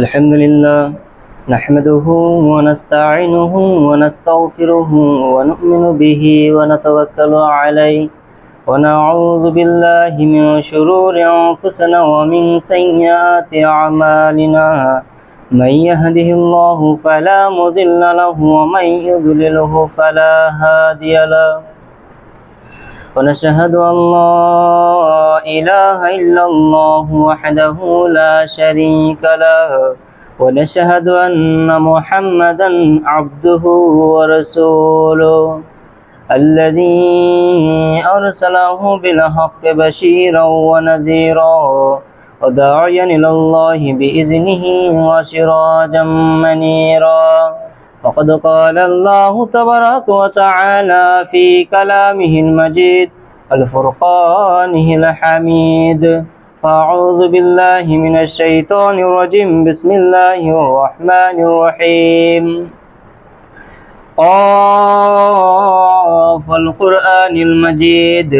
الحمد لله نحمده ونستعينه ونستغفره ونؤمن به ونتوكل عليه ونعوذ بالله من شرور أنفسنا ومن سيئات أعمالنا من يهده الله فلا مضل له ومن يضلله فلا هادي له ونشهد أن لا إله إلا الله وحده لا شريك له ونشهد أن محمدا عبده ورسوله الذي أرسله بالحق بشيرا ونذيرا وداعيا إلى الله بإذنه وسراجا منيرا فقد قال الله تبارك وتعالى في كلامه المجيد الفرقانه الحميد فأعوذ بالله من الشيطان الرجيم بسم الله الرحمن الرحيم قاف القرآن المجيد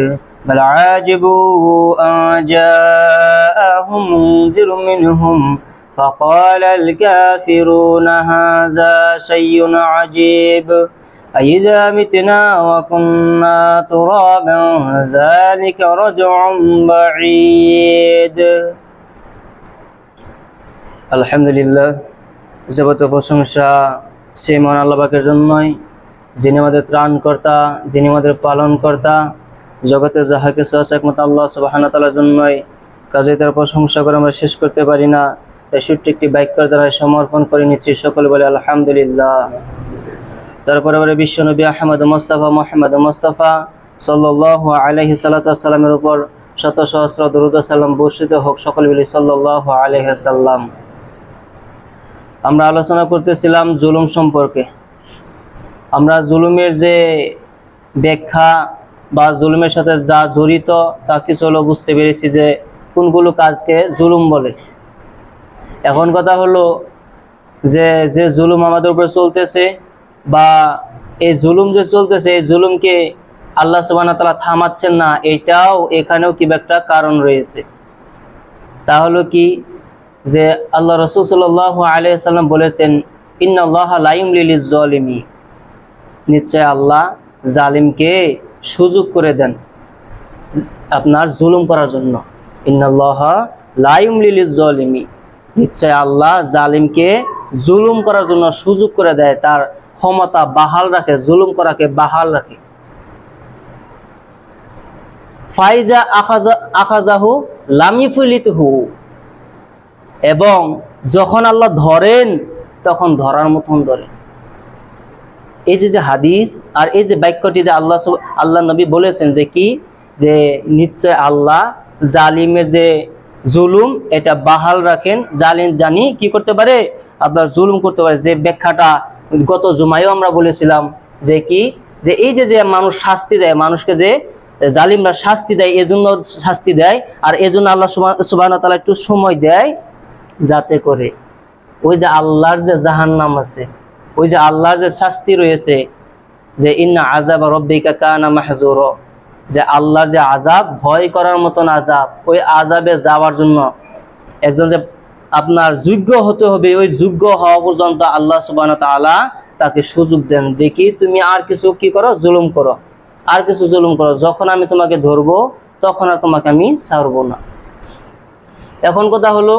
بل عاجبوا أن جاءهم منذر منهم فقال الكافرون هذا شيء عجيب أإذا متنا وكنا ترابا ذلك رجع بعيد আলহামদুলিল্লাহ যাবতীয় প্রশংসা সেই মহান আল্লাহ পাকের জন্যই, যিনি আমাদের ত্রাণকর্তা, যিনি আমাদের পালনকর্তা। জগতে যাহা কিছু আছে একমাত্র আল্লাহ সুবহানাহু ওয়া তাআলার জন্যই। কাজেই তার প্রশংসা করে আমরা শেষ করতে পারি না। তাই ছোট্ট একটি বাক্যের দ্বারা সমর্পণ করে নিচ্ছি, সকলে বলে আলহামদুলিল্লাহ। তারপরে বলে বিশ্বনবী আহমদ মুস্তাফা মুহাম্মদ মুস্তাফা সাল্লাল্লাহু আলাইহি সাল্লামের উপর শত সহস্র দরুদ ও সালাম বর্ষিত হোক, সকলে বলি সাল্লাল্লাহু আলাইহি সাল্লাম। আমরা আলোচনা করতেছিলাম জুলুম সম্পর্কে। আমরা জুলুমের যে ব্যাখ্যা বা জুলুমের সাথে যা জড়িত তা কিছু হলো বুঝতে পেরেছি যে কোনগুলো কাজকে জুলুম বলে। এখন কথা হলো যে যে জুলুম আমাদের উপরে চলতেছে বা এই জুলুম যে চলতেছে, এই জুলুমকে আল্লাহ সুবহানাহু ওয়া তাআলা থামাচ্ছেন না, এটাও এখানেও কি একটা কারণ রয়েছে। তা হলো কি যে আল্লাহ রাসূল সাল্লাল্লাহু আলাইহি ওয়াসাল্লাম বলেছেন, ইন্নাল্লাহা লা ইউমলি লিজ-জালিমি, নিশ্চয় আল্লাহ জালিমকে সুযোগ করে দেন আপনার জুলুম করার জন্য। ইন্নাল্লাহা লা ইউমলি লিজ-জালিমি, নিশ্চয় আল্লাহ জালিমকে জুলুম করার জন্য সুযোগ করে দেয়, তার ক্ষমতা বাহাল রাখে, জুলুম করাকে বাহাল রাখে। ফাইজা আখাযাহু লাম ইফলিতহু, এবং যখন আল্লাহ ধরেন তখন ধরার মতন ধরেন। এই যে হাদিস আর এই যে বাক্যটি যে আল্লাহ নবী বলেছেন যে কি, যে নিশ্চয় আল্লাহ জালিমের যে জুলুম এটা বাহাল রাখেন। জালিম জানি কি করতে পারে, আপনার জুলুম করতে পারে। যে ব্যাখ্যাটা গত জুমায়ও আমরা বলেছিলাম যে কি, যে এই যে মানুষ শাস্তি দেয়, মানুষকে যে জালিমরা শাস্তি দেয়, এজন্য শাস্তি দেয়। আর এজন্য আল্লাহ সুবহানাহু ওয়া তাআলা একটু সময় দেয় যাতে করে ওই যে আল্লাহর যে জাহান্নাম আছে, ওই যে আল্লাহর যে শাস্তি রয়েছে, যে ইন্না আযাবা রাব্বিকা কানা মাহযুরা, যে আল্লাহর যে আযাব ভয় করার মতন আযাব, ওই আযাবে যাওয়ার জন্য একজন যে আপনার যোগ্য হতে হবে, ওই যোগ্য হওয়া পর্যন্ত আল্লাহ সুবহানাহু ওয়া তাআলা তাকে সুযোগ দেন যে কি তুমি আর কিছু কি করো, জুলুম করো, আর কিছু জুলুম করো, যখন আমি তোমাকে ধরবো তখন আর তোমাকে আমি ছাড়বো না। এখন কথা হলো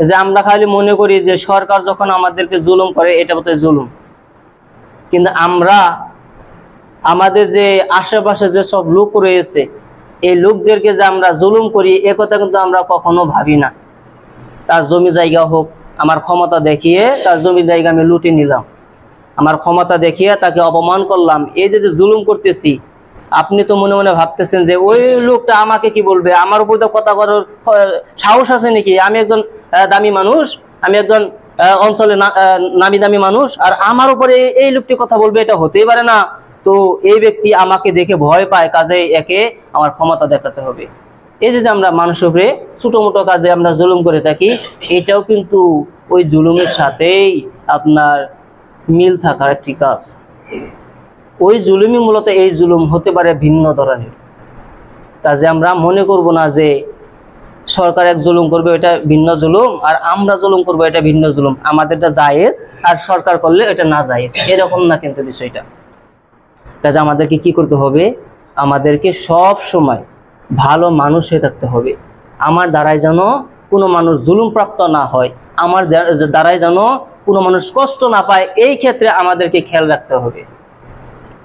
যে আমরা খালি মনে করি যে সরকার যখন আমাদেরকে জুলুম করে এটা বোধহয় জুলুম, কিন্তু আমরা আমাদের যে আশেপাশে যে সব লোক রয়েছে, এই লোকদেরকে যে আমরা জুলুম করি এ কথা কিন্তু আমরা কখনো ভাবি না। তার জমি জায়গা হোক, আমার ক্ষমতা দেখিয়ে তার জমি জায়গা আমি লুটে নিলাম, আমার ক্ষমতা দেখিয়ে তাকে অপমান করলাম, এই যে জুলুম করতেছি। আপনি তো মনে মনে ভাবতেছেন যে ওই লোকটা আমাকে কি বলবে, আমার উপর তো কথা করার সাহস আছে নাকি, আমি একজন দামি মানুষ, আমি একজন অঞ্চলে নামি দামি মানুষ, আর আমার উপরে এই লোকটি কথা বলবে, এটা হতেই পারে না। তো এই ব্যক্তি আমাকে দেখে ভয় পায়, কাজে একে আমার ক্ষমতা দেখাতে হবে। এই যে আমরা মানুষের উপরে ছোট মোটো কাজে আমরা জুলুম করে থাকি, এটাও কিন্তু ওই জুলুমের সাথেই আপনার মিল থাকার একটি কাজ। ওই জুলুমই মূলত এই জুলুম হতে পারে ভিন্ন ধরনের। কাজে আমরা মনে করব না যে সরকার এক জুলুম করবে এটা ভিন্ন জুলুম, আর আমরা জুলুম করবো এটা ভিন্ন জুলুম, আমাদেরটা জায়েজ আর সরকার করলে এটা না জায়েজ, এরকম না কিন্তু বিষয়টা। কাজে আমাদেরকে কি করতে হবে, আমাদেরকে সব সময় ভালো মানুষ হয়ে থাকতে হবে। আমার দ্বারাই যেন কোনো মানুষ জুলুম প্রাপ্ত না হয়, আমার দ্বারাই যেন কোনো মানুষ কষ্ট না পায়, এই ক্ষেত্রে আমাদেরকে খেয়াল রাখতে হবে।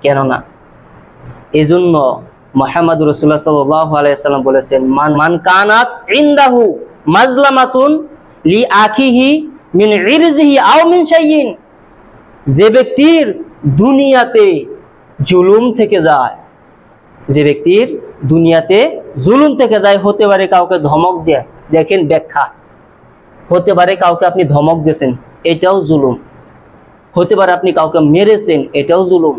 কেননা এই জন্য মুহাম্মদ রাসূলুল্লাহ সাল্লাল্লাহু আলাইহি ওয়াসাল্লাম বলেছেন, মান কানাত ইনদাহু মাজলামাতুন লি আখিহি মিন ইরজিহি আও মিন শাইইন, যে ব্যক্তির দুনিয়াতে জুলুম থেকে যায়, যে ব্যক্তির দুনিয়াতে জুলুম থেকে যায়, হতে পারে কাউকে ধমক দেয়, দেখেন ব্যাখ্যা, হতে পারে কাউকে আপনি ধমক দিয়েছেন, এটাও জুলুম, হতে পারে আপনি কাউকে মেরেছেন, এটাও জুলুম,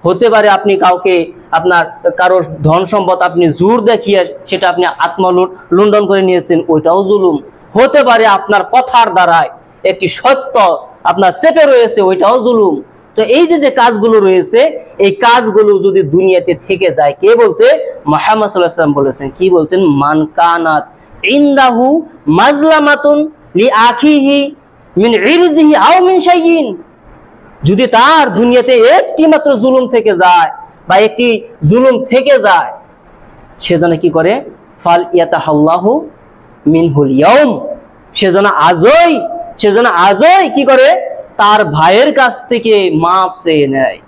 হতে পারে আপনি কাউকে আপনার কারোর ধন সম্পদ আপনি জোর দেখিয়ে সেটা আপনি আত্মলুণ্ঠন করে নিয়েছেন, ওইটাও জুলুম, হতে পারে আপনার কথার দ্বারায় একটি সত্য আপনার চেপে রয়েছে, ওইটাও জুলুম। তো এই যে কাজগুলো রয়েছে, এই কাজগুলো যদি দুনিয়াতে থেকে যায়, কে বলছে? মুহাম্মদ সাল্লাল্লাহু আলাইহি ওয়াসাল্লাম বলেছেন। কি বলছেন? মান কানাত ইনদাহু মাজলামাতুন লি আখিহি মিন ইরজিহি আও মিন শাইইন, যদি তার দুনিয়াতে একটি মাত্র জুলুম থেকে যায় বা একটি জুলুম থেকে যায়, সে যেন কি করে? ফাল ইয়াতাহাল্লাহু মিনহুল ইয়াউম, সে যেন আজই কি করে? তার ভাইয়ের কাছ থেকে মাপ চেয়ে নেয়।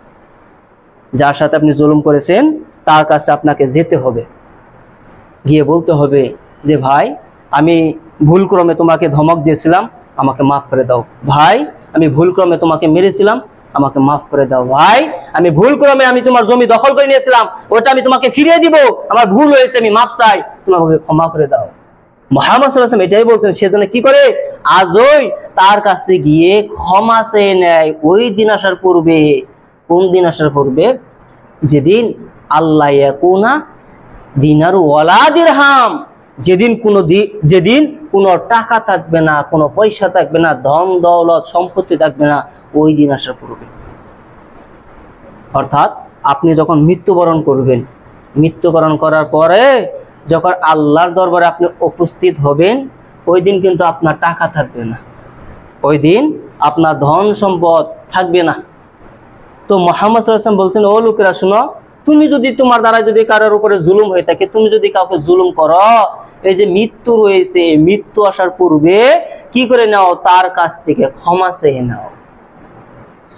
যার সাথে আপনি জুলুম করেছেন তার কাছে আপনাকে যেতে হবে, গিয়ে বলতে হবে যে ভাই আমি ভুলক্রমে তোমাকে ধমক দিয়েছিলাম, আমাকে মাফ করে দাও। ভাই আমি ভুলক্রমে তোমাকে মেরেছিলাম, আমাকে মাফ করে দাও। ভাই আমি ভুলক্রমে আমি তোমার জমি দখল করে নিয়েছিলাম, ওটা আমি তোমাকে ফিরিয়ে দিব, আমার ভুল হয়েছে, আমি মাফ চাই, তুমি আমাকে ক্ষমা করে দাও। মুহাম্মদ সাল্লাল্লাহু আলাইহি ওয়াসাল্লাম এটাই বলছেন, সেজন্য কি করে? আজই তার কাছে গিয়ে ক্ষমা চেয়ে নেয়। ওই দিন আসার পূর্বে, কোন দিন আসার পূর্বে? যেদিন আল্লাহ ইয়াকুনা দিনারু ওয়ালা দিরহাম, যেদিন কোনো টাকা থাকবে না, কোনো পয়সা থাকবে না, ধন দৌলত সম্পত্তি থাকবে না, ওই দিন আসার পূর্বে। অর্থাৎ আপনি যখন মৃত্যুবরণ করবেন, মৃত্যুবরণ করার পরে যখন আল্লাহর দরবারে আপনি উপস্থিত হবেন, ওই দিন কিন্তু আপনার টাকা থাকবে না, ওই দিন আপনার ধন সম্পদ থাকবে না। তো মুহাম্মদ সাল্লাল্লাহু আলাইহি ওয়াসাল্লাম বলছেন, ও লোকেরা শুনো, তুমি যদি তোমার দ্বারা যদি কারোর উপরে জুলুম হয়ে থাকে, তুমি যদি কাউকে জুলুম করো, এই যে মৃত্যু রয়েছে, মৃত্যু আসার পূর্বে কি করে নাও? তার কাছ থেকে ক্ষমা চেয়ে নাও।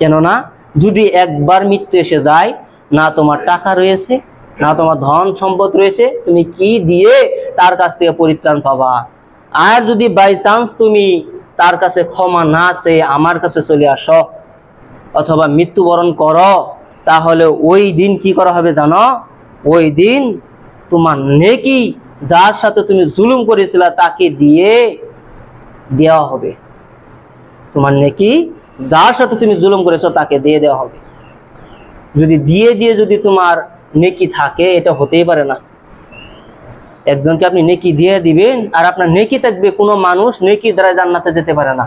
কেননা যদি একবার মৃত্যু এসে যায়, না তোমার টাকা রয়েছে, না তোমার ধন সম্পদ রয়েছে, তুমি কি দিয়ে তার কাছ থেকে পরিত্রাণ পাবা? আর যদি বাই চান্স তুমি তার কাছে ক্ষমা না চেয়ে আমার কাছে চলে আসো অথবা মৃত্যুবরণ করো, তাহলে ওই দিন কি করা হবে জানো? ওই দিন তোমার নেকি যার সাথে তুমি জুলুম করেছিলে তাকে দিয়ে দেওয়া হবে। তোমার নেকি যার সাথে তুমি জুলুম করেছো তাকে দিয়ে দেওয়া হবে। যদি যদি তোমার নেকি থাকে, এটা হতেই পারে না। একজনকে আপনি নেকি দিয়ে দিবেন আর আপনার নেকি থাকবে, কোনো মানুষ নেকি দ্বারা জান্নাতে যেতে পারে না।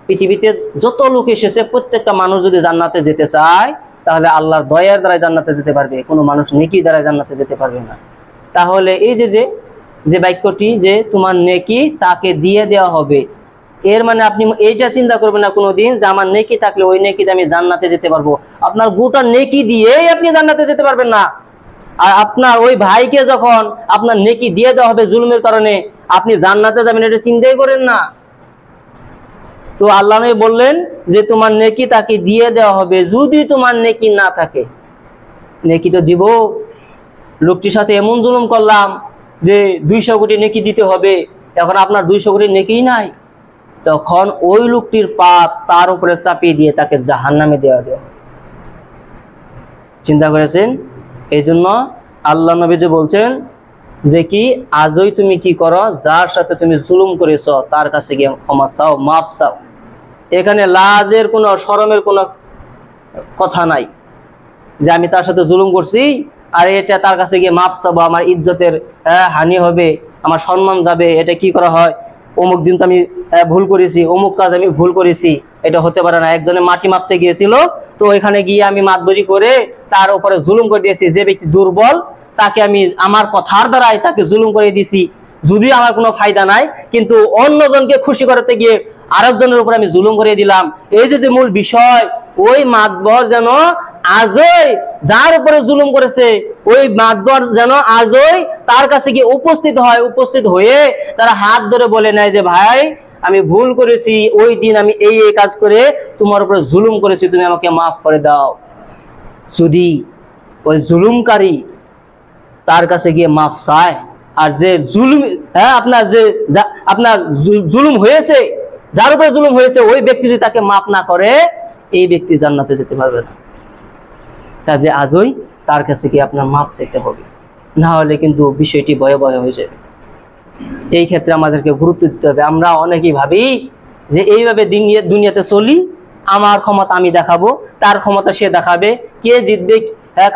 পৃথিবীতে যত লোক এসেছে প্রত্যেকটা মানুষ যদি জান্নাতে যেতে চায়, তাহলে আল্লাহর দয়ার দ্বারা জান্নাতে যেতে পারবে, কোনো মানুষ নেকি দ্বারা জান্নাতে যেতে পারবে না। তাহলে এই যে বাক্যটি, যে তোমার নেকি তাকে দিয়ে দেওয়া হবে, এর মানে আপনি এইটা চিন্তা করবেন না কোনোদিন যে আমার নেকি থাকলে ওই নেকিতে আমি জান্নাতে যেতে পারবো। আপনার গোটা নেকি দিয়েই আপনি জান্নাতে যেতে পারবেন না। আর আপনার ওই ভাইকে যখন আপনার নেকি দিয়ে দেওয়া হবে জুলুমের কারণে, আপনি জান্নাতে যাবেন এটা চিন্তাই করেন না। তো আল্লাহ নবী বললেন যে তোমার নেকি তাকে দিয়ে দেওয়া হবে। যদি তোমার নেকি না থাকে, নেকি তো দিব, লোকটির সাথে এমন জুলুম করলাম যে 200 কোটি নেকি দিতে হবে, এখন আপনার 200 কোটি নেকি নাই, তখন ওই লোকটির পাপ তার উপরে চাপিয়ে দিয়ে তাকে জাহান্নামে দেওয়া দেওয়া। চিন্তা করেছেন? এই জন্য আল্লাহ নবী যে বলছেন যে কি আজই তুমি কি করো, যার সাথে তুমি জুলুম করেছো তার কাছে গিয়ে ক্ষমা চাও, মাপ চাও। এখানে লাজের কোনো, শরমের কোনো কথা নাই যে আমি তার সাথে জুলুম করছি আর এটা তার কাছে গিয়ে মাপ চাবো, আমার ইজ্জতের হানি হবে, আমার সম্মান যাবে, এটা কি করা হয়? অমুক দিন তো আমি ভুল করেছি, অমুক কাজ আমি ভুল করেছি, এটা হতে পারে না। একজনে মাটি মাপতে গিয়েছিল, তো এখানে গিয়ে আমি মাতবরি করে তার উপরে জুলুম করে দিয়েছি। যে ব্যক্তি দুর্বল তাকে আমি আমার কথার দ্বারাই তাকে জুলুম করে দিয়েছি, যদি আমার কোনো ফায়দা নাই, কিন্তু অন্যজনকে খুশি করতে গিয়ে আরেকজনের উপর আমি জুলুম করে দিলাম। এই যে মূল বিষয়, ওই মাতবর যেন আজই যার উপরে জুলুম করেছে, ওই মাতবর যেন আজই তার কাছে গিয়ে উপস্থিত হয়, উপস্থিত হয়ে তারা হাত ধরে বলে নেয় যে ভাই আমি ভুল করেছি, ওই দিন আমি এই এই কাজ করে তোমার উপরে জুলুম করেছি, তুমি আমাকে মাফ করে দাও। যদি ওই জুলুমকারী তার কাছে গিয়ে মাফ চায়, আর যে জুলুম আপনার জুলুম হয়েছে, যার উপরে জুলুম হয়েছে, ওই ব্যক্তি যদি তাকে মাফ না করে, এই ব্যক্তি জান্নাতে যেতে পারবে না। কাজে আজই তার কাছে গিয়ে আপনার মাফ চাইতে হবে, না হলে কিন্তু বিষয়টি ভয়াবহ হয়ে যাবে। এই ক্ষেত্রে আমাদেরকে গুরুত্ব দিতে হবে। আমরা অনেকেই ভাবি যে এইভাবে দুনিয়াতে চলি, আমার ক্ষমতা আমি দেখাবো, তার ক্ষমতা সে দেখাবে, কে জিতবে,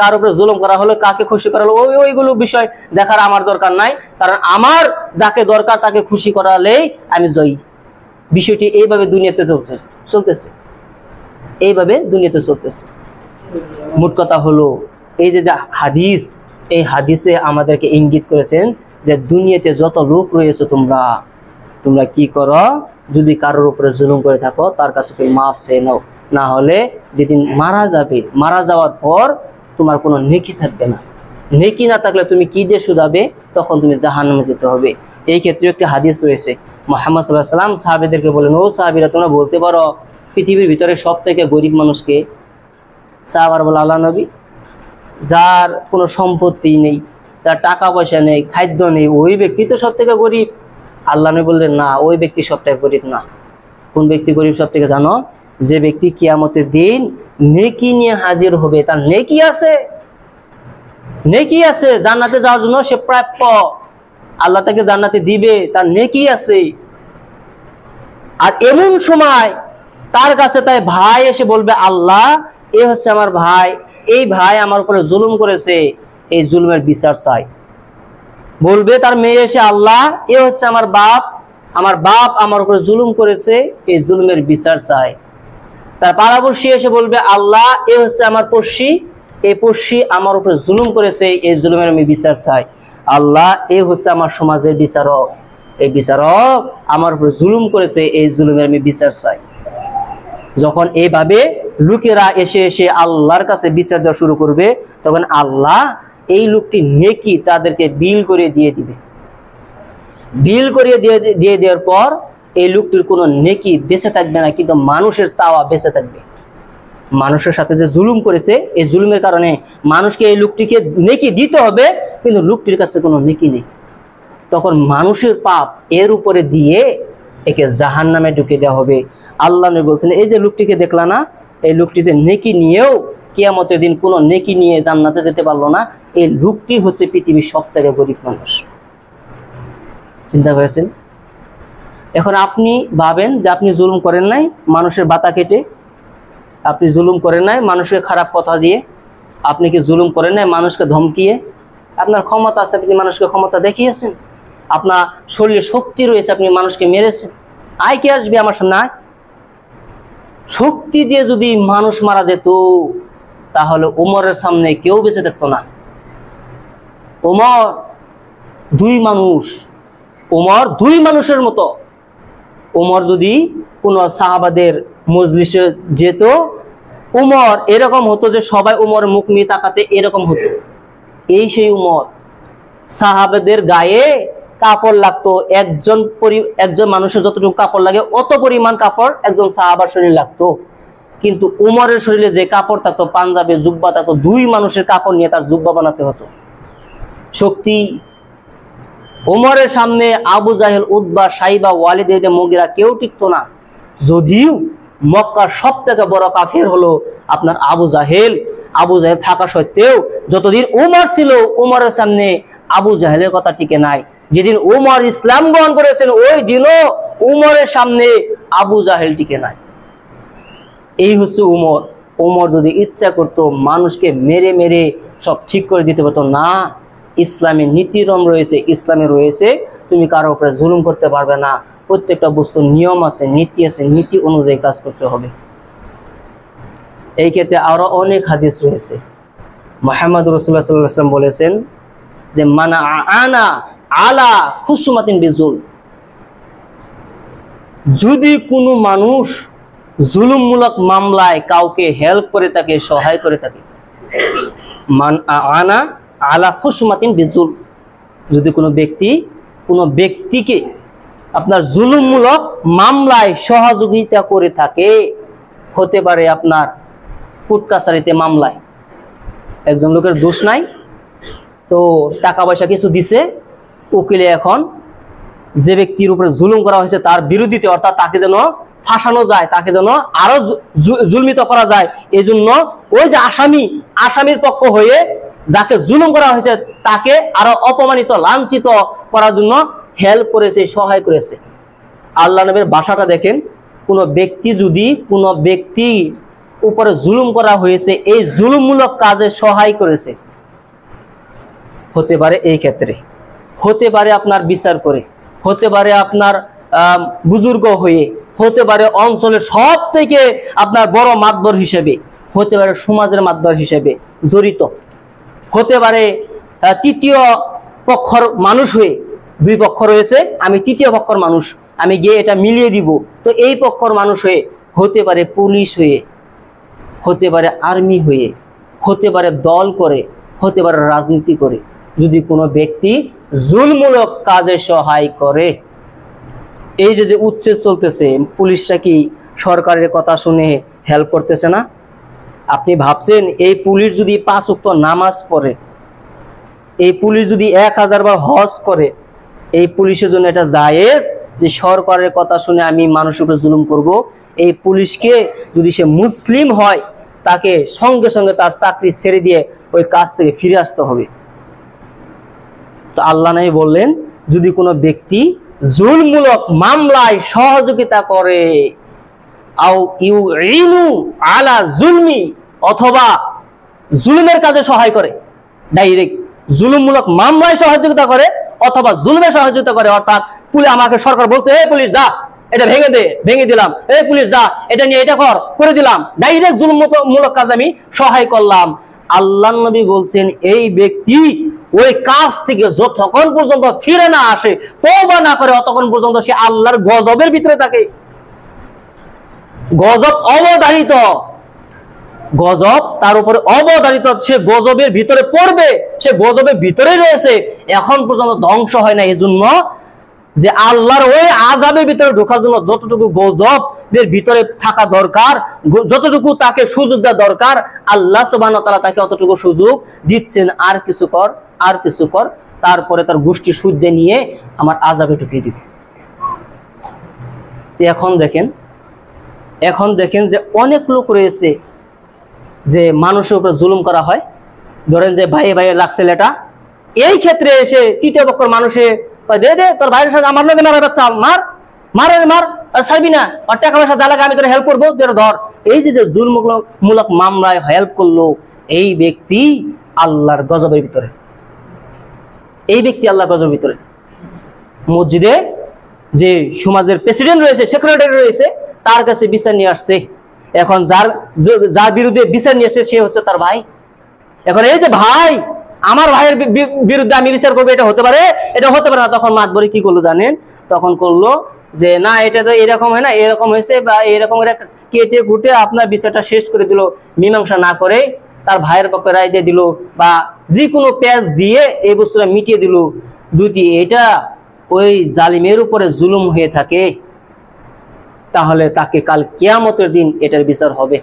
কার উপরে জুলুম করা হলো, কাকে খুশি করা হলো, ওইগুলো বিষয় দেখার আমার দরকার নাই, কারণ আমার যাকে দরকার তাকে খুশি করালেই আমি জয়ী। বিষয়টি এইভাবে দুনিয়াতে চলতেছে, এইভাবে দুনিয়াতে চলতেছে। মোট কথা হলো, এই যে হাদিস, এই হাদিসে আমাদেরকে ইঙ্গিত করেছেন যে দুনিয়াতে যত লোক রয়েছে, তোমরা কি করো, যদি কারোর উপরে জুলুম করে থাকো তার কাছে মাফ চেয়ে নাও, না হলে যেদিন মারা যাবে, মারা যাওয়ার পর তোমার কোনো নেকি থাকবে না। নেকি না থাকলে তুমি কি দিয়ে শুধাবে, তখন তুমি জাহান্নামে যেতে হবে। এই ক্ষেত্রে একটি হাদিস রয়েছে, মুহাম্মদ সাল্লাল্লাহু আলাইহি ওয়াসাল্লাম সাহাবীদেরকে বলেন, ও সাহাবীরা, তোমরা বলতে পারো পৃথিবীর ভিতরে সব থেকে গরিব মানুষকে? সাহাবারা বলে, আল্লাহ নবী, যার কোনো সম্পত্তি নেই, তার টাকা পয়সা নেই, খাদ্য নেই, ওই ব্যক্তি তো সব থেকে গরিব। আল্লাহ নবী বললেন, না, ওই ব্যক্তি সব থেকে গরিব না। কোন ব্যক্তি গরিব সব থেকে জানো? যে ব্যক্তি কিয়ামতের দিন নেকি নিয়ে হাজির হবে, তার নেকি আছে, জান্নাতে যাওয়ার জন্য সে প্রাপ্য, আল্লাহ তাকে জান্নাতে দিবে, তার নেকি আছে। আর এমন সময় তার কাছে তাই ভাই এসে বলবে, আল্লাহ, এ হচ্ছে আমার ভাই, এই ভাই আমার উপরে জুলুম করেছে, এই জুলুমের বিচার চাই। বলবে তার মেয়ে এসে, আল্লাহ, এ হচ্ছে আমার বাপ আমার উপরে জুলুম করেছে, এই জুলুমের বিচার চাই। তার পাড়াপড়শি এসে বলবে, আল্লাহ, এ হচ্ছে আমার পড়শি, এই পড়শি আমার উপরে জুলুম করেছে, এই জুলুমের আমি বিচার চাই। আল্লাহ, এ হচ্ছে আমার সমাজের বিচারক, এই বিচারক আমার উপরে জুলুম করেছে, এই জুলুমের আমি বিচার চাই। যখন এইভাবে লোকেরা এসে এসে আল্লাহর কাছে বিচার দেওয়া শুরু করবে, তখন আল্লাহ এই লোকটি নেকি তাদেরকে বিল করে দিয়ে দিবে। বিল করিয়ে দিয়ে দেওয়ার পর এই লোকটির কোনো নেকি বেঁচে থাকবে না, কিন্তু মানুষের চাওয়া বেঁচে থাকবে। মানুষের সাথে যে জুলুম করেছে, এই জুলুমের কারণে মানুষকে এই লোকটিকে নেকি দিতে হবে, কিন্তু লোকটির কাছে কোনো নেকি নেই। তখন মানুষের পাপ এর উপরে দিয়ে একে জাহান্নামে ঢুকে দেওয়া হবে। আল্লাহ নবী বলছেন, এই যে লোকটিকে দেখলা না, এই লোকটি যে নেকি নিয়েও কিয়ামতের দিন কোনো নেকি নিয়ে জান্নাতে যেতে পারলো না, এই লোকটি হচ্ছে পৃথিবীর সবথেকে গরিব মানুষ। চিন্তা করেছেন? এখন আপনি ভাবেন যে আপনি জুলুম করেন নাই মানুষের বাতা কেটে, আপনি জুলুম করেন নাই মানুষকে খারাপ কথা দিয়ে, আপনি কি জুলুম করেন নাই মানুষকে ধমকিয়ে? আপনার ক্ষমতা আছে, আপনি মানুষকে ক্ষমতা দেখিয়েছেন, আপনার শরীরে শক্তি রয়েছে, আপনি মানুষকে মেরেছেন। আয় কে আসবে আমার সামনে? আয়। শক্তি দিয়ে যদি মানুষ মারা যেত, তাহলে ওমরের সামনে কেউ বেঁচে থাকতো না। ওমর দুই মানুষের মতো। ওমর যদি কোনো সাহাবাদের মজলিসে যেত, ওমর এরকম হতো যে সবাই ওমর মুখ নিয়ে তাকাতে, এরকম হতো। এই সেই ওমর। সাহাবাদের গায়ে কাপড় লাগতো, একজন মানুষের যতটুকু কাপড় লাগে অত পরিমাণ কাপড় একজন সাহাবার শরীরে লাগতো। কিন্তু ওমরের শরীরে যে কাপড় থাকতো, পাঞ্জাবি, জুব্বা থাকতো, দুই মানুষের কাপড় নিয়ে তার জুব্বা বানাতে হতো। শক্তি। ওমরের সামনে আবু জাহেল, উতবা, সাইবা, ওয়ালিদ ইবনে মুগিরা কেউ টিকতো না। যদিও মক্কার সব থেকে বড় কাফির হলো আপনার আবু জাহেল থাকা সত্ত্বেও যতদিন ওমর ছিল, ওমরের সামনে আবু জাহেলের কথা টিকে নাই। যেদিন ওমর ইসলাম গ্রহণ করেছেন, ওই দিনও ওমরের সামনে আবু জাহেল টিকে নাই। এই হচ্ছে ওমর। ওমর যদি ইচ্ছা করতো মানুষকে মেরে মেরে সব ঠিক করে দিতে পারতো না। ইসলামে নীতিরম রয়েছে, ইসলামে রয়েছে তুমি কারো উপরে জুলুম করতে পারবে না। প্রত্যেকটা বস্তুর নিয়ম আছে, নীতি আছে, নীতি অনুযায়ী কাজ করতে হবে। এই ক্ষেত্রে আরো অনেক হাদিস রয়েছে। মুহাম্মদ রাসূলুল্লাহ সাল্লাল্লাহু আলাইহি ওয়াসাল্লাম বলেছেন যে মানা আনা আলা খুসুমাতিন বিজুল। যদি কোনো মানুষ জুলুমমূলক মামলায় কাউকে হেল্প করে থাকে, সহায় করে থাকে, মান আনা আলা খুসুমাতিন বিজুল, যদি কোনো ব্যক্তিকে আপনার জুলুমমূলক মামলায় সহযোগিতা করে থাকে, হতে পারে আপনার কোর্ট কাছারিতে মামলায় একজন লোকের দোষ নাই, তো টাকা পয়সা কিছু দিছে, উকিলে এখন যে ব্যক্তির উপরে জুলুম করা হয়েছে তার বিরোধিতা, অর্থাৎ তাকে যেন ফাঁসানো যায়, তাকে যেন আরো জুলমিত করা যায়, এই জন্য ওই যে আসামির পক্ষ হয়ে যাকে জুলুম করা হয়েছে তাকে আরো অপমানিত, লাঞ্ছিত করার জন্য হেল্প করেছে, সহায় করেছে। আল্লাহ নবীর ভাষাটা দেখেন, কোনো ব্যক্তি উপরে জুলুম করা হয়েছে, এই জুলুমমূলক কাজে সহায় করেছে, হতে পারে এই ক্ষেত্রে, হতে পারে আপনার বিচার করে, হতে পারে আপনার বুজুর্গ হয়ে, হতে পারে অঞ্চলের সব থেকে আপনার বড় মাতবর হিসেবে, হতে পারে সমাজের মাতবর হিসেবে জড়িত, হতে পারে তৃতীয় পক্ষর মানুষ হয়ে, দুই পক্ষ রয়েছে, আমি তৃতীয় পক্ষর মানুষ, আমি গিয়ে এটা মিলিয়ে দিব, তো এই পক্ষর মানুষ হয়ে, হতে পারে পুলিশ হয়ে, হতে পারে আর্মি হয়ে, হতে পারে দল করে, হতে পারে রাজনীতি করে, যদি কোনো ব্যক্তি জুলমূলক কাজে সহায় করে। এই যে উচ্ছেদ চলতেছে, পুলিশরা কি সরকারের কথা শুনে হেল্প করতেছে না? আপনি ভাবছেন এই পুলিশ যদি 5 ওয়াক্ত নামাজ পড়ে, এই পুলিশ যদি 1000 বার হজ করে, এই পুলিশের জন্য এটা জায়েজ যে সরকারের কথা শুনে আমি মানুষের উপরে জুলুম করব? এই পুলিশকে যদি সে মুসলিম হয়, তাকে সঙ্গে সঙ্গে তার চাকরি ছেড়ে দিয়ে ওই কাজ থেকে ফিরে আসতে হবে। তো আল্লাহ নবী বললেন, যদি কোনো ব্যক্তি জুলমূলক মামলায় সহযোগিতা করে, আও ইউইনু আলা জুলমি, অথবা জুলুমের কাজে সহায় করে, ডাইরেক্ট জুলুমমূলক মামলায় সহযোগিতা করে অথবা জুলমে সহযোগিতা করে, অর্থাৎ আমাকে সরকার বলছে এই পুলিশ যা এটা ভেঙে দিলাম, এই পুলিশ যা এটা নিয়ে এটা করে দিলাম, ডাইরেক্ট জুলুমমূলক কাজ আমি সহায় করলাম। আল্লাহর নবী বলছেন, এই ব্যক্তি ওই কাজ থেকে যতক্ষণ পর্যন্ত ফিরে না আসে, তওবা না করে, ততক্ষণ পর্যন্ত সে আল্লাহর গজবের ভিতরে থাকে। গজব অবধারিত, গজব তার উপরে অবধারিত, সে গজবের ভিতরে পড়বে, সে গজবের ভিতরে রয়েছে, এখন পর্যন্ত ধ্বংস হয় না। এই জন্য যে আল্লাহর ওই আযাবের ভিতরে ঢোকার জন্য যতটুকু গজবের ভিতরে থাকা দরকার, যতটুকু তাকে সুযোগ দেওয়া দরকার, আল্লাহ সুবহানাহু ওয়া তাআলা তাকে অতটুকু সুযোগ দিচ্ছেন, আর কিছু কর, আর কিছু কর, তারপরে তার গোষ্ঠী শুদ্ধে নিয়ে আমার আযাবে ঢুকিয়ে দিবে। যে এখন দেখেন যে অনেক লোক রয়েছে যে মানুষের উপর জুলুম করা হয়, ধরেন যে ভাই লাগছে লেটা, এই ক্ষেত্রে এসে তৃতীয় পক্ষের মানুষে দে তোর ভাইয়ের সাথে আমার লোকে মারা বাচ্চা মার ছাড়বি না, আর টাকা পয়সা যা লাগে আমি তোর হেল্প করবো, ধর। এই যে জুলমূলক মামলায় হেল্প করলো, এই ব্যক্তি আল্লাহর গজবের ভিতরে, এই ব্যক্তি আল্লাহর গজবের ভিতরে। মসজিদে যে সমাজের প্রেসিডেন্ট রয়েছে, সেক্রেটারি রয়েছে, তার কাছে বিচার নিয়ে আসছে, এখন যার বিরুদ্ধে বিচার নিয়ে আসছে সে হচ্ছে তার ভাই। এখন এই যে ভাই, আমার ভাইয়ের বিরুদ্ধে আমি বিচার করবো, এটা হতে পারে, এটা হতে পারে না। তখন মাতবরি কি করলো জানেন? তখন করলো যে না, এটা তো এরকম হয় না, এরকম হয়েছে, বা এরকম কেটে কুটে আপনার বিচারটা শেষ করে দিল, মীমাংসা না করে তার ভাইয়ের পক্ষে রায় দিয়ে দিল, বা যে কোনো পেঁচ দিয়ে এই বস্তুটা মিটিয়ে দিল। যদি এটা ওই জালিমের উপরে জুলুম হয়ে থাকে, তাহলে তাকে কাল কিয়ামতের দিন এটার বিচার হবে।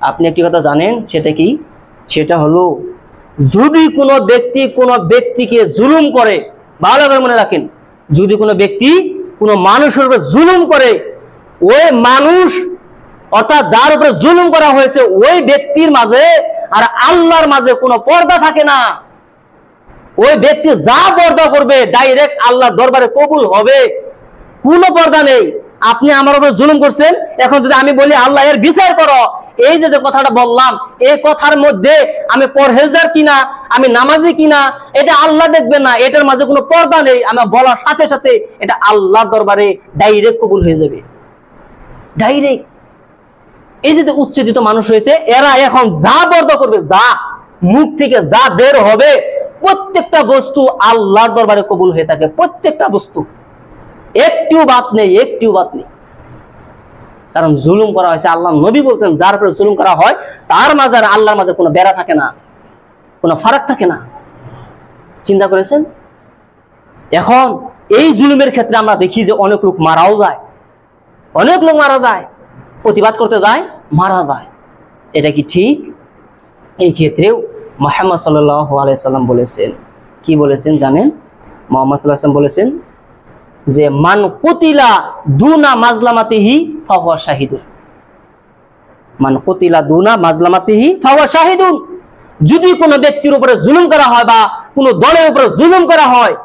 আপনি একটি কথা জানেন, সেটা কি? সেটা হলো, যদি কোনো ব্যক্তিকে জুলুম করে, ভালো করে মনে রাখেন, যদি কোনো ব্যক্তি কোনো মানুষের উপর জুলুম করে, ওই মানুষ অর্থাৎ যার উপরে জুলুম করা হয়েছে, ওই ব্যক্তির মাঝে আর আল্লাহর মাঝে কোনো পর্দা থাকে না। ওই ব্যক্তি যা পর্দা করবে ডাইরেক্ট আল্লাহর দরবারে কবুল হবে, কোনো পর্দা নেই। আপনি আমার উপর জুলুম করছেন, এখন যদি আমি বলি আল্লাহ এর বিচার করো, এই যে কথাটা বললাম, এই কথার মধ্যে আমি পরহেজগার কিনা, আমি নামাজি কিনা, এটা আল্লাহ দেখবেন না, এটার মাঝে কোনো পর্দা নেই। আমার বলার সাথে সাথে এটা আল্লাহর দরবারে ডাইরেক্ট কবুল হয়ে যাবে, ডাইরেক্ট। এই যে উচ্ছেদিত মানুষ হয়েছে, এরা এখন যা পর্দা করবে, যা মুখ থেকে যা বের হবে, প্রত্যেকটা বস্তু আল্লাহর দরবারে কবুল হয়ে থাকে, প্রত্যেকটা বস্তু, একটিও বাদ নেই, একটিও বাদ নেই। কারণ জুলুম করা হয়েছে, আল্লাহ নবী বলছেন যার উপরে জুলুম করা হয় তার মাঝে আর আল্লাহর মাঝে কোনো বেড়া থাকে না, কোনো ফারাক থাকে না। চিন্তা করেছেন? এখন এই জুলুমের ক্ষেত্রে আমরা দেখি যে অনেক লোক মারাও যায়, অনেক লোক মারা যায়, প্রতিবাদ করতে যায়, মারা যায়। এটা কি ঠিক? এই ক্ষেত্রেও মুহাম্মদ সাল্লাল্লাহু আলাইহি সাল্লাম বলেছেন, কি বলেছেন জানেন? মুহাম্মদ সাল্লাল্লাহু আলাইহি সাল্লাম বলেছেন যে মান কুতিলা দুনা মাজলামাতিহি ফাহুয়া শাহিদুন, মান কুতিলা দুনা মাজলামাতিহি ফাহুয়া শাহিদুন। যদি কোনো ব্যক্তির উপরে জুলুম করা হয় বা কোনো দলের উপরে জুলুম করা হয়,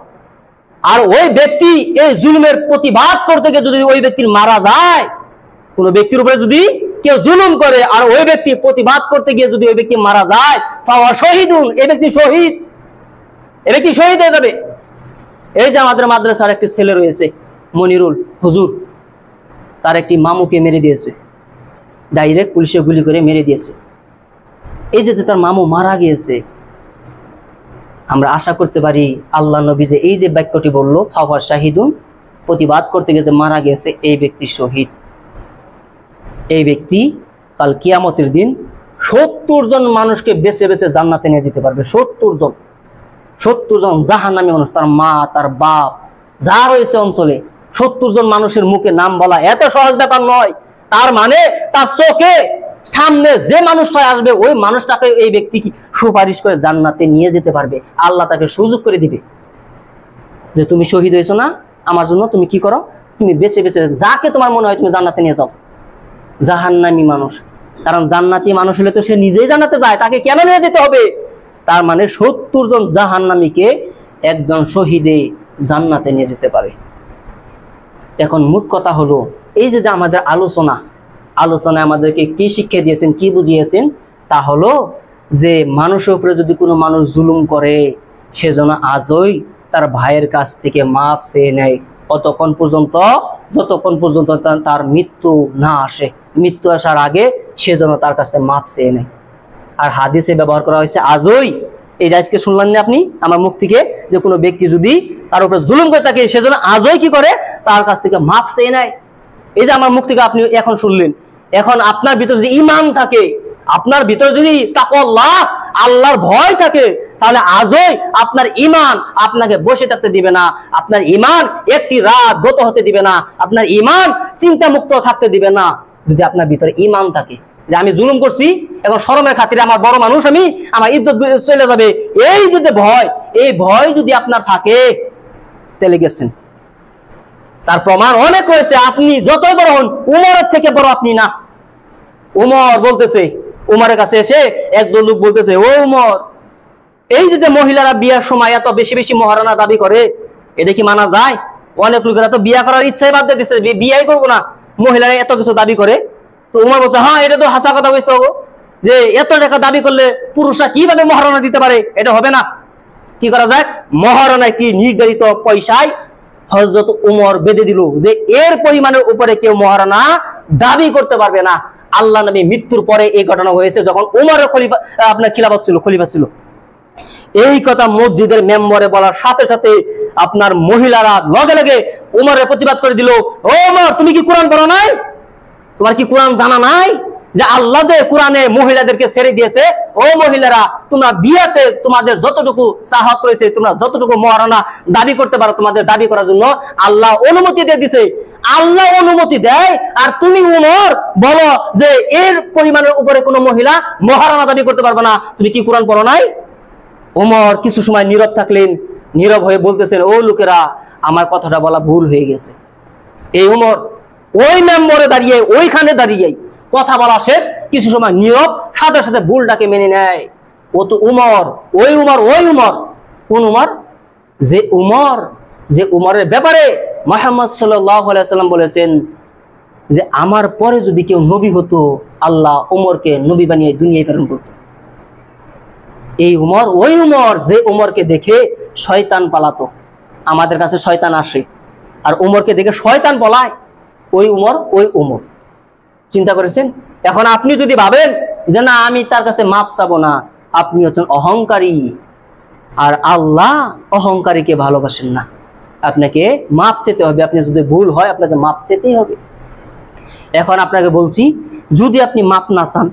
আর ওই ব্যক্তি এই জুলুমের প্রতিবাদ করতে গিয়ে যদি ওই ব্যক্তির মারা যায়, কোনো ব্যক্তির উপরে যদি কেউ জুলুম করে আর ওই ব্যক্তি প্রতিবাদ করতে গিয়ে যদি ওই ব্যক্তি মারা যায়, ফাহুয়া শাহিদুন, এই ব্যক্তি শহীদ, এই ব্যক্তি শহীদ হয়ে যাবে। এই যে আমাদের মাদ্রাসার একটি ছেলে রয়েছে মনিরুল হুজুর, তার একটি মামুকে মেরে দিয়েছে, ডাইরেক্ট পুলিশে গুলি করে মেরে দিয়েছে। এই যে তার মামু মারা গিয়েছে, আমরা আশা করতে পারি আল্লাহ নবী যে এই যে বাক্যটি বলল ফাহুয়া শাহিদুন, প্রতিবাদ করতে গেছে মারা গেছে, এই ব্যক্তি শহীদ। এই ব্যক্তি কাল কিয়ামতের দিন 70 জন মানুষকে বেছে বেছে জান্নাতে নিয়ে যেতে পারবে। 70 জন জাহান্নামী মানুষ, তার মা, তার বাপ, যা রয়েছে অঞ্চলে 70 জন মানুষের মুখে নাম বলা এত সহজ ব্যাপার নয়। তার মানে তার চোখে সামনে যে মানুষটা আসবে ওই মানুষটাকে এই ব্যক্তি কি সুপারিশ করে জান্নাতে নিয়ে যেতে পারবে। আল্লাহ তাকে সুযোগ করে দিবে যে তুমি শহীদ হয়েছো না আমার জন্য, তুমি কি করো, তুমি বেছে বেছে যাকে তোমার মনে হয় তুমি জান্নাতে নিয়ে যাও। জাহান্নামী মানুষ, কারণ জান্নাতি মানুষ হলে তো সে নিজেই জান্নাতে যায়, তাকে কেন নিয়ে যেতে হবে? তার মানে 70 জন জাহান্নামীকে একজন শহীদে জান্নাতে নিয়ে যেতে পারে। এখন মোট কথা হলো এই যে আমাদের আলোচনায় আমাদেরকে কি শিক্ষা দিয়েছেন, কি বুঝিয়েছেন, তা হলো যে মানুষের উপরে যদি কোনো মানুষ জুলুম করে সে যেন আজই তার ভাইয়ের কাছ থেকে মাফ চেয়ে নেয়, যতক্ষণ পর্যন্ত তার মৃত্যু না আসে। মৃত্যু আসার আগে সে যেন তার কাছে মাফ চেয়ে নেয়। আর হাদিসে ব্যবহার করা হয়েছে আজই, এই যে আজকে শুনলেন না আপনি আমার মুখ থেকে, যে কোনো ব্যক্তি যদি তার উপরে জুলুম করে থাকে সেজন্য আজই কি করে, তার কাছ থেকে মাফ চেয়ে নেয়। এই যে আমার মুখ থেকে আপনি এখন শুনলেন, এখন আপনার ভিতরে যদি ঈমান থাকে, আপনার ভিতরে যদি তাকওয়াল্লাহ, আল্লাহর ভয় থাকে, তাহলে আজই আপনার ঈমান আপনাকে বসে থাকতে দিবে না, আপনার ঈমান একটি রাত গত হতে দিবে না, আপনার ঈমান চিন্তামুক্ত থাকতে দিবে না। যদি আপনার ভিতরে ঈমান থাকে যে আমি জুলুম করছি, এখন শরমের খাতিরে আমার বড় মানুষ, আমার ইজ্জত চলে যাবে, এই যে ভয়, এই ভয় যদি আপনার থাকে তাহলে গেছেন। তার প্রমাণ অনেক রয়েছে। আপনি যতই বড় হন, উমরের থেকে বড় আপনি না। উমর বলতেছে, উমরের কাছে এসে একদল লোক বলতেছে, ও উমর, এই যে মহিলারা বিয়ার সময় এত বেশি বেশি মহারানা দাবি করে, এটা কি মানা যায়? অনেক লোকেরা তো বিয়া করার ইচ্ছাই বাদ দিয়ে দিচ্ছে, বিয়াই করবো না, মহিলারা এত কিছু দাবি করে। তো উমর বলছে, হ্যাঁ এটা তো হাসা কথা বলছো, যে এত টাকা দাবি করলে পুরুষরা কিভাবে মহারণা দিতে পারে, এটা হবে না। কি করা যায়? মহারণা কি নির্ধারিত পয়সায় হযরত উমর বেঁধে দিল যে এর পরিমাণের উপরে কেউ মহারণা দাবি করতে পারবে না। আল্লাহ নবী মৃত্যুর পরে এই ঘটনা হয়েছে যখন উমরের খলিফা, আপনার খিলাফত ছিল, খলিফা ছিল। এই কথা মসজিদের মেম্বরে বলার সাথে সাথে আপনার মহিলারা লগে লগে উমরের প্রতিবাদ করে দিল, ও উমর, তুমি কি কোরআন পড়ো নাই? তোমার কি কোরআন জানা নাই যে আল্লাহ যে কোরআনে মহিলাদেরকে ছেড়ে দিয়েছে? ও মহিলারা, তোমরা বিয়াতে তোমাদের যতটুকু চাহত রয়েছে, তোমরা যতটুকু মহারণা দাবি করতে পারো, তোমাদের দাবি করার জন্য আল্লাহ অনুমতি দিয়ে দিছে। আল্লাহ অনুমতি দেয় আর তুমি উমর বলো যে এর পরিমাণের উপরে কোনো মহিলা মহারণা দাবি করতে পারবে না, তুমি কি কোরআন পড়ো নাই? ওমর কিছু সময় নীরব থাকলেন, নীরব হয়ে বলতেছেন, ও লোকেরা, আমার কথাটা বলা ভুল হয়ে গেছে। এই ওমর ওই মেম্বরে দাঁড়িয়ে, ওইখানে দাঁড়িয়ে কথা বলা শেষ, কিছু সময় নীরব, সাথে সাথে ভুলটাকে মেনে নেয়। ও তো উমর, ওই উমর, ওই উমর। কোন উমর? যে উমরের ব্যাপারে মুহাম্মদ সাল্লাল্লাহু আলাইহি ওয়াসাল্লাম বলেছেন যে আমার পরে যদি কেউ নবী হতো, আল্লাহ উমরকে নবী বানিয়ে দুনিয়ায় প্রেরণ করত। এই উমর ওই উমর যে উমরকে দেখে শয়তান পালাতো। আমাদের কাছে শয়তান আসে আর উমরকে দেখে শয়তান পলায়, ওই উমর, ওই উমর। চিন্তা করেছেন? এখন আপনি যদি ভাবেন যে না আমি তার কাছে মাপ চাবো না, আপনি হচ্ছেন অহংকারী, আর আল্লাহ অহংকারীকে ভালোবাসেন না। আপনাকে মাপ চেতে হবে, আপনি যদি ভুল হয় আপনাকে মাপ চেতেই হবে। এখন আপনাকে বলছি, যদি আপনি মাপ না চান,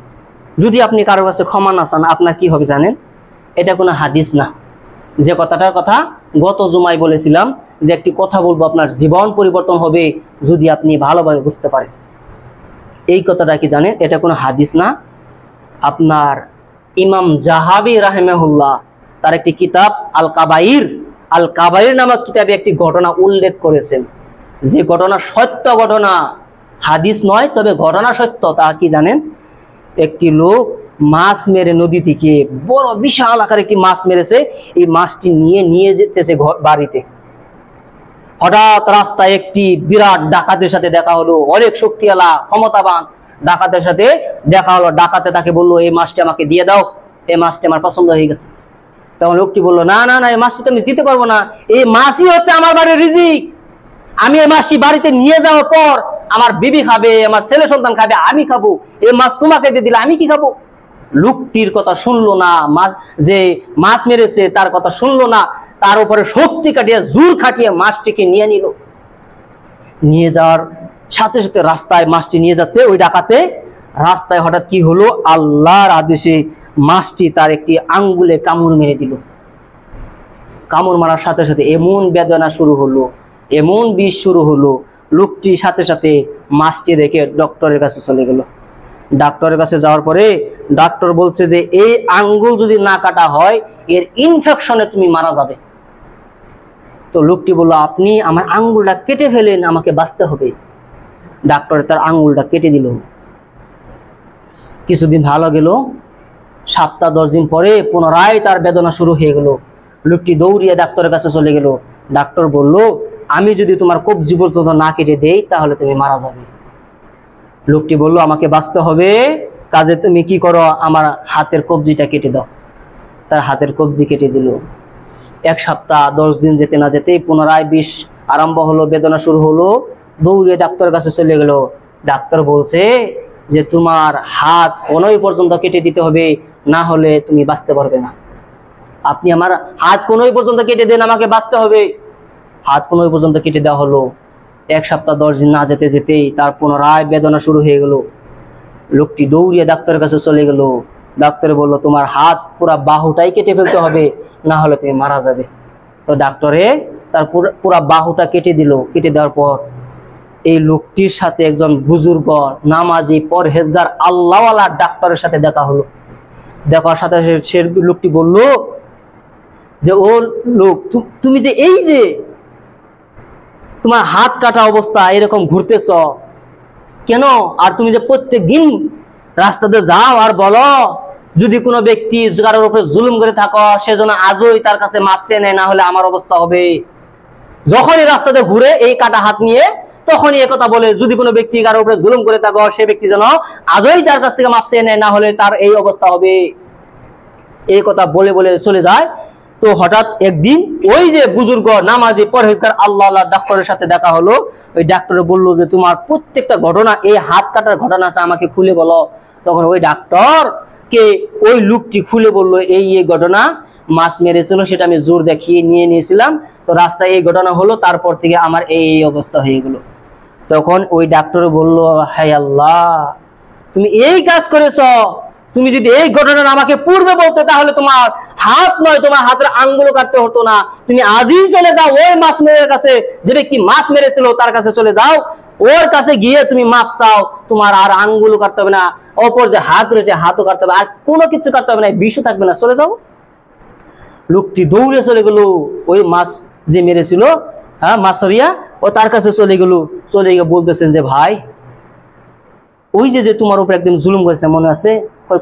যদি আপনি কারোর কাছে ক্ষমা না চান, আপনার কি হবে জানেন? এটা কোনো হাদিস না। যে কথাটার কথা গত জুমায় বলেছিলাম, যে একটি কথা বলবো আপনার জীবন পরিবর্তন হবে যদি আপনি ভালোভাবে বুঝতে পারেন। এই কথাটা কি জানেন? এটা কোনো হাদিস না। আপনার ইমাম জাহাবি রাহিমাহুল্লাহ তার একটি কিতাব আল কাবাইর নামক কিতাবে একটি ঘটনা উল্লেখ করেছেন, যে ঘটনা সত্য ঘটনা, হাদিস নয়, তবে ঘটনা সত্য। তা কি জানেন? একটি লোক মাছ মেরে নদী থেকে বড় বিশাল আকারে একটি মাছ মেরেছে, এই মাছটি নিয়ে যেতেছে বাড়িতে। হঠাৎ রাস্তায় একটি বিরাট ডাকাতের সাথে দেখা হলো, অনেক শক্তিওয়ালা ক্ষমতাবান ডাকাতের সাথে দেখা হলো। ডাকাতে তাকে বললো, এই মাছটি আমাকে দিয়ে দাও, এই মাছটি আমার পছন্দ হয়ে গেছে। তখন লোকটি বললো, না না না, এই মাছটি তো আমি দিতে পারবো না, এই মাছই হচ্ছে আমার বাড়ির রিজিক। আমি এই মাছটি বাড়িতে নিয়ে যাওয়ার পর আমার বিবি খাবে, আমার ছেলে সন্তান খাবে, আমি খাবো, এই মাছ তোমাকে দিয়ে দিলে আমি কি খাবো? লোকটির কথা শুনলো না, যে মাছ মেরেছে তার কথা শুনলো না, তার উপরে শক্তি কাটিয়ে জোর খাটিয়ে মাছটিকে নিয়ে নিল। নিয়ে যাওয়ার সাথে সাথে রাস্তায় মাছটি নিয়ে যাচ্ছে ওই ডাকাতে, রাস্তায় হঠাৎ কি হলো, আল্লাহর আদেশে মাছটি তার একটি আঙ্গুলে কামড় মেরে দিল। কামড় মারার সাথে সাথে এমন বেদনা শুরু হলো, এমন বিষ শুরু হলো, লোকটি সাথে সাথে মাছটি রেখে ডক্টরের কাছে চলে গেল। ডাক্তারের কাছে যাওয়ার পরে ডাক্তার বলছে যে এই আঙ্গুল যদি না কাটা হয় এর ইনফেকশনে তুমি মারা যাবে। তো লোকটি বলল, আপনি আমার আঙ্গুলটা কেটে ফেলেন, আমাকে বাঁচতে হবে। ডাক্তার তার আঙ্গুলটা কেটে দিল। কিছুদিন ভালো গেল, 7-10 দিন পরে পুনরায় তার বেদনা শুরু হয়ে গেল। লোকটি দৌড়িয়ে ডাক্তারের কাছে চলে গেল। ডাক্তার বলল, আমি যদি তোমার কবজি পর্যন্ত না কেটে দেই তাহলে তুমি মারা যাবে। লোকটি বলল, আমাকে বাঁচতে হবে, কাজে তুমি কি করো, আমার হাতের কবজিটা কেটে দাও। তার হাতের কবজি কেটে দিল। 1 সপ্তাহ 10 দিন যেতে না যেতেই পুনরায় বিষ আরম্ভ হলো, বেদনা শুরু হলো। দৌড়িয়ে ডাক্তারের কাছে চলে গেল। ডাক্তার বলছে যে তোমার হাত কোনোই পর্যন্ত কেটে দিতে হবে, না হলে তুমি বাঁচতে পারবে না। আপনি আমার হাত কোনোই পর্যন্ত কেটে দেন, আমাকে বাঁচতে হবে। হাত কোনোই পর্যন্ত কেটে দেওয়া হলো। 1 সপ্তাহ 10 দিন না যেতে যেতেই তার পুনরায় বেদনা শুরু হয়ে গেল। লোকটি দৌড়িয়ে ডাক্তারের কাছে চলে গেল। ডাক্তার বলল, তোমার হাত পুরা বাহুটাই কেটে ফেলতে হবে, না হলে তুমি মারা যাবে। তো ডাক্তারে তার পুরা বাহুটা কেটে দিল। কেটে দেওয়ার পর এই লোকটির সাথে একজন বুজুর্গ নামাজি পরহেজগার আল্লাহওয়ালা ডাক্তারের সাথে দেখা হলো। দেখার সাথে সে লোকটি বলল যে, ও লোক, তুমি যে এই যে তোমার হাত কাটা অবস্থা এরকম ঘুরতেছ কেন? আর তুমি যে প্রত্যেক দিন রাস্তাতে যাও আর বলো যদি কোনো ব্যক্তি কারোর উপরে জুলুম করে থাকো সেজন্য আজই তার কাছে মাপ চেয়ে নেয়, না হলে আমার অবস্থা হবে। যখনই রাস্তাতে ঘুরে এই কাটা হাত নিয়ে তখনই একথা বলে, যদি কোনো ব্যক্তি কারোর উপরে জুলুম করে থাকো সে ব্যক্তি যেন আজই তার কাছ থেকে মাপ চেয়ে নেয়, না হলে তার এই অবস্থা হবে। এই কথা বলে বলে চলে যায়। তো হঠাৎ একদিন ওই যে বুজুর্গ নামাজি পরহেজগার আল্লাহ ডাক্তারের সাথে দেখা হলো। ওই ডাক্তার বললো যে তোমার প্রত্যেকটা ঘটনা, এই হাত কাটার ঘটনাটা আমাকে খুলে বলো। তখন ওই ডাক্তার কে ওই লোকটি খুলে বললো, এই ঘটনা, মাছ মেরেছিল সেটা আমি জোর দেখিয়ে নিয়ে নিয়েছিলাম, তো রাস্তায় এই ঘটনা হলো, তারপর থেকে আমার এই অবস্থা হয়ে গেল। তখন ওই ডাক্তার বললো, হায় আল্লাহ, তুমি এই কাজ করেছ, তুমি যদি এই ঘটনা আমাকে পূর্বে বলতে তাহলে তোমার হাত নয়, তোমার হাতের আঙ্গুলও কাটতে হতো না। তুমি আজই চলে যাও ওই মাছ মেরের কাছে, যে ব্যক্তি মাছ মেরেছিল তার কাছে চলে যাও, ওর কাছে গিয়ে তুমি মাপ চাও, তোমার আর আঙ্গুলও কাটতে হবে না, অপর যে হাত রয়েছে হাতও কাটতে হবে, আর কোনো কিছু কাটতে হবে না, বিষও থাকবে না, চলে যাও। লোকটি দৌড়ে চলে গেল ওই মাছ যে মেরেছিল, হ্যাঁ মাছরিয়া, ও তার কাছে চলে গেল। চলে গিয়ে বলতেছেন যে, ভাই, ওই যে তোমার উপর একদিন জুলুম করেছে মনে আছে?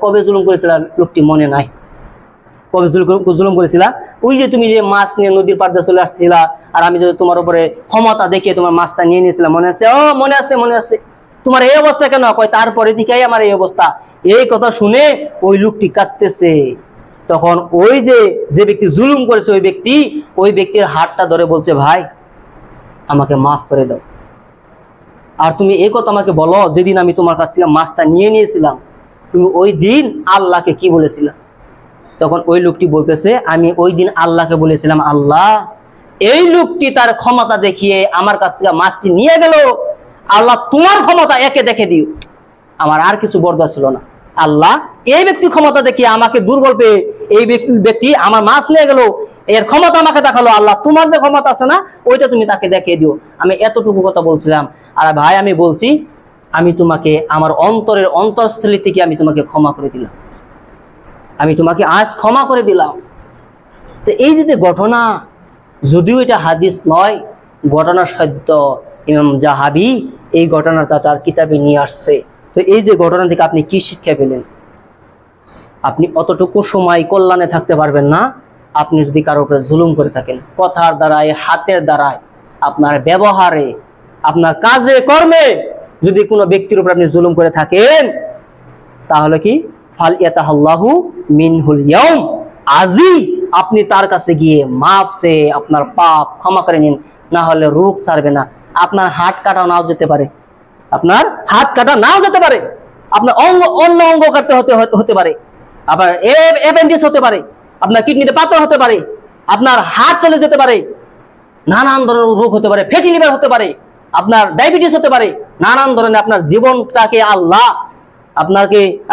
কবে জুলুম করেছিল? লোকটি মনে নাই। কবে জুলুম করেছিল? ওই যে তুমি যে মাছ নিয়ে নদীর পাড়ে চলে আসছিলা, আর আমি যে তোমার উপরে ক্ষমতা দেখিয়ে তোমার মাছটা নিয়ে নিয়েছিলাম, মনে আছে? ও মনে আছে, মনে আছে। তোমার এই অবস্থা কেন? কয় তারপরে দিকেই আমার এই অবস্থা। এই কথা শুনে ওই লোকটি কাঁদতেছে। তখন ওই যে ব্যক্তি জুলুম করেছে ওই ব্যক্তির হাতটা ধরে বলছে, ভাই, আমাকে মাফ করে দাও। আর তুমি এই কথা আমাকে বলো, যেদিন আমি তোমার কাছ থেকে মাছটা নিয়ে নিয়েছিলাম তুমি ওই দিন আল্লাহকে কি বলেছিলা? তখন ওই লোকটি বলতেছে, আমি ওই দিন আল্লাহকে বলেছিলাম, আল্লাহ এই লোকটি তার ক্ষমতা দেখিয়ে আমার কাছ থেকে মাছটি নিয়ে গেল, আল্লাহ তোমার ক্ষমতা একে দেখে দিও। আমার আর কিছু বরদা ছিল না। আল্লাহ এই ব্যক্তির ক্ষমতা দেখিয়ে আমাকে দুর্বল পেয়ে এই ব্যক্তি আমার মাছ নিয়ে গেল, এর ক্ষমতা আমাকে দেখালো, আল্লাহ তোমার যে ক্ষমতা আছে না ওইটা তুমি তাকে দেখিয়ে দিও। আমি এতটুকু কথা বলছিলাম। আর ভাই আমি বলছি, আমি তোমাকে আমার অন্তরের অন্তঃস্থলী থেকে আমি তোমাকে ক্ষমা করে দিলাম, আমি তোমাকে আজ ক্ষমা করে দিলাম। তো এই যে ঘটনা, যদিও এটা হাদিস নয়, ঘটনা সত্য, ইমাম জাহাবি এই ঘটনাটা তার কিতাবে নিয়ে আসছে। তো এই যে ঘটনা থেকে আপনি কি শিক্ষা পেলেন? আপনি অতটুকু সময় কল্যাণে থাকতে পারবেন না আপনি যদি কারোর উপরে জুলুম করে থাকেন, কথার দ্বারায়, হাতের দ্বারায়, আপনার ব্যবহারে, আপনার কাজে কর্মে যদি কোনো ব্যক্তির উপর আপনি জুলুম করে থাকেন, তাহলে কি ফালিয়াতাহাল্লাহু মিনহুল ইয়াউম, আজই আপনি তার কাছে গিয়ে মাফ চেয়ে আপনার পাপ ক্ষমা করে নিন, না হলে রোগ ছাড়বে না। আপনার হাত কাটা নাও যেতে পারে, আপনার হাত কাটা নাও যেতে পারে, আপনার অন্য অঙ্গ কাটতে হতে পারে, আবার অ্যাপেন্ডিক্স হতে পারে, আপনার কিডনিতে পাথর হতে পারে, আপনার হাত চলে যেতে পারে, নানান ধরনের রোগ হতে পারে, ফ্যাটি লিভার হতে পারে, আপনার ডায়াবেটিস হতে পারে, নানান ধরনের আপনার জীবনটাকে আল্লাহ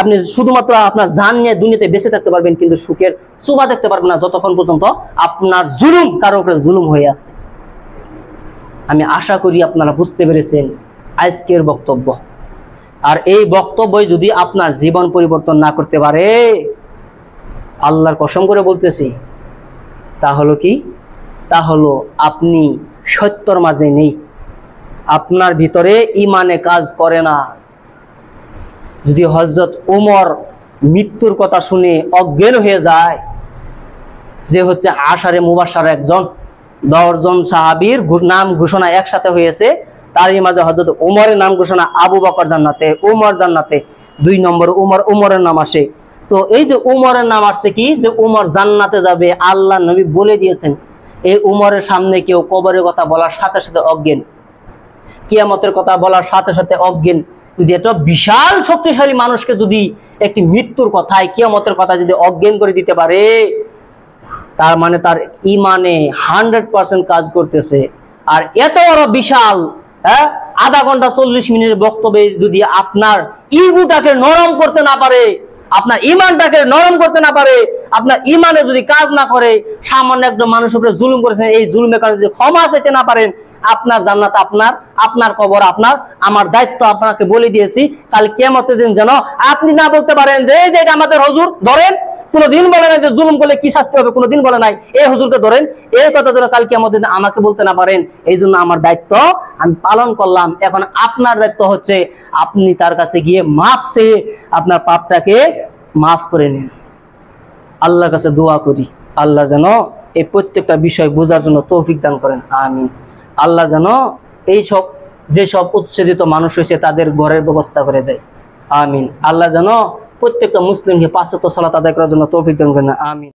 আপনি শুধুমাত্র আপনার জান নিয়ে দুনিয়াতে বেঁচে থাকতে পারবেন, কিন্তু সুখের শোভা দেখতে পারবেন না যতক্ষণ পর্যন্ত আপনার জুলুম কারো উপরে জুলুম হয়ে আছে। আমি আশা করি আপনারা বুঝতে পেরেছেন আজকের বক্তব্য। আর এই বক্তব্যই যদি আপনার জীবন পরিবর্তন না করতে পারে, আল্লাহর কসম করে বলতেছি, তা হলো কি? তা হলো আপনি সত্যর মাঝে নেই, আপনার ভিতরে ইমানে কাজ করে না। যদি হযরত ওমর মৃত্যুর কথা শুনে অজ্ঞান হয়ে যায়, যে হচ্ছে আশারে মুবাশশার একজন, 10 জন সাহাবীর নাম ঘোষণা একসাথে হয়েছে, তারই মাঝে হযরত ওমরের নাম ঘোষণা, আবু বকর জান্নাতে, ওমর জান্নাতে, 2 নম্বর ওমরের নাম আসে। তো এই যে ওমরের নাম আসছে কি, যে ওমর জান্নাতে যাবে, আল্লাহ নবী বলে দিয়েছেন। এই ওমরের সামনে কেউ কবরের কথা বলার সাথে সাথে অজ্ঞান, কিয়ামতের কথা বলার সাথে সাথে অজ্ঞান। যদি একটা বিশাল শক্তিশালী মানুষকে যদি একটি মৃত্যুর কথায়, কিয়ামতের কথা যদি অজ্ঞান করে দিতে পারে, তার মানে তার ইমানে 100% কাজ করতেছে। আর এত বড় বিশাল আধা ঘন্টা 40 মিনিটের বক্তব্যে যদি আপনার ইগোটাকে নরম করতে না পারে, আপনার ইমানটাকে নরম করতে না পারে, আপনার ইমানে যদি কাজ না করে, সামান্য একজন মানুষের উপরে জুলুম করেছেন, এই জুলুমের কারণে যদি ক্ষমা চাইতে না পারেন, আপনার জান্নাত আপনার কবর আপনার। আমার দায়িত্ব আপনাকে বলে দিয়েছি, কাল কিয়ামতের দিন যেন আপনি না বলতে পারেন যে এটা আমাদের হুজুর ধরেন, কোনদিন বলে নাই যে জুলুম করলে কি শাস্তি হবে, কোনদিন বলে নাই এই হুজুরকে ধরেন, এই কথা ধরে কাল কিয়ামতের দিন আমাকে বলতে না পারেন। এই জন্য আমার দায়িত্ব আমি পালন করলাম। এখন আপনার দায়িত্ব হচ্ছে আপনি তার কাছে গিয়ে মাফ চেয়ে আপনার পাপটাকে মাফ করে নিন। আল্লাহর কাছে দোয়া করি, আল্লাহ যেন এই প্রত্যেকটা বিষয় বোঝার জন্য তৌফিক দান করেন, আমিন। আল্লাহ যেন এইসব যেসব উচ্ছেদিত মানুষ হয়েছে তাদের ঘরের ব্যবস্থা করে দেয়, আমিন। আল্লাহ যেন প্রত্যেকটা মুসলিমকে 5 ওয়াক্ত সালাত আদায় করার জন্য তৌফিক দান করেন, আমিন।